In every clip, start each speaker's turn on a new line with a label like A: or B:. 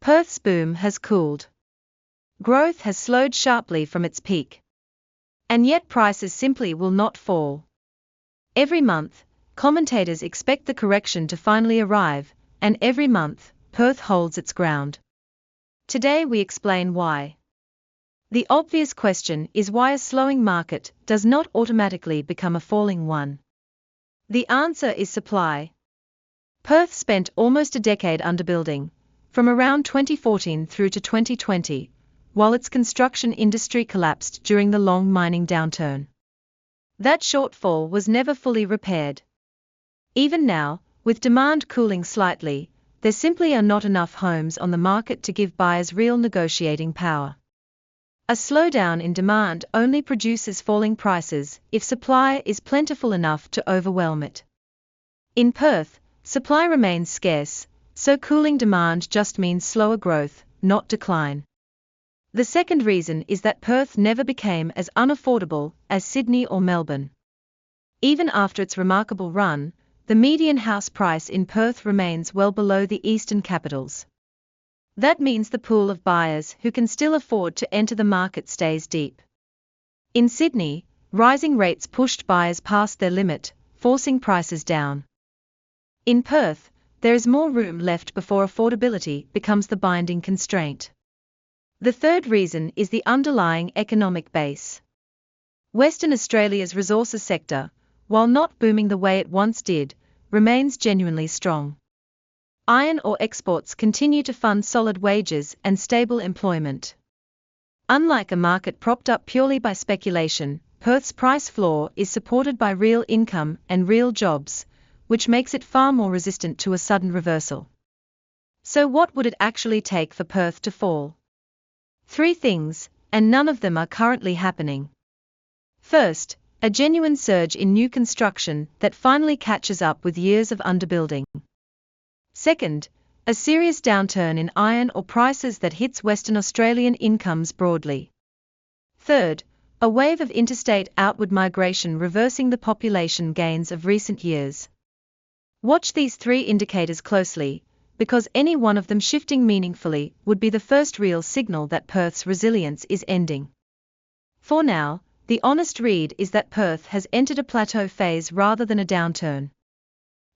A: Perth's boom has cooled. Growth has slowed sharply from its peak. And yet prices simply will not fall. Every month, commentators expect the correction to finally arrive, and every month, Perth holds its ground. Today we explain why. The obvious question is why a slowing market does not automatically become a falling one. The answer is supply. Perth spent almost a decade underbuilding, from around 2014 through to 2020, while its construction industry collapsed during the long mining downturn. That shortfall was never fully repaired. Even now, with demand cooling slightly, there simply are not enough homes on the market to give buyers real negotiating power. A slowdown in demand only produces falling prices if supply is plentiful enough to overwhelm it. In Perth, supply remains scarce, so cooling demand just means slower growth, not decline. The second reason is that Perth never became as unaffordable as Sydney or Melbourne. Even after its remarkable run, the median house price in Perth remains well below the eastern capitals. That means the pool of buyers who can still afford to enter the market stays deep. In Sydney, rising rates pushed buyers past their limit, forcing prices down. In Perth, there is more room left before affordability becomes the binding constraint. The third reason is the underlying economic base. Western Australia's resources sector, while not booming the way it once did, remains genuinely strong. Iron ore exports continue to fund solid wages and stable employment. Unlike a market propped up purely by speculation, Perth's price floor is supported by real income and real jobs, which makes it far more resistant to a sudden reversal. So what would it actually take for Perth to fall? 3 things, and none of them are currently happening. First, a genuine surge in new construction that finally catches up with years of underbuilding. Second, a serious downturn in iron ore prices that hits Western Australian incomes broadly. Third, a wave of interstate outward migration reversing the population gains of recent years. Watch these 3 indicators closely, because any one of them shifting meaningfully would be the first real signal that Perth's resilience is ending. For now, the honest read is that Perth has entered a plateau phase rather than a downturn.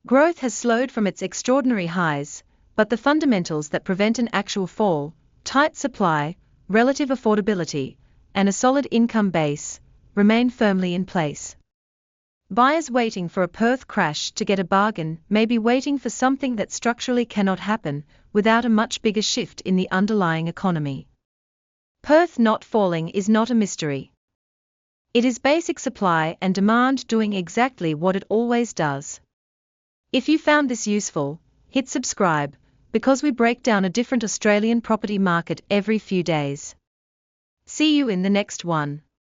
A: Growth has slowed from its extraordinary highs, but the fundamentals that prevent an actual fall, tight supply, relative affordability, and a solid income base, remain firmly in place. Buyers waiting for a Perth crash to get a bargain may be waiting for something that structurally cannot happen without a much bigger shift in the underlying economy. Perth not falling is not a mystery. It is basic supply and demand doing exactly what it always does. If you found this useful, hit subscribe, because we break down a different Australian property market every few days. See you in the next one.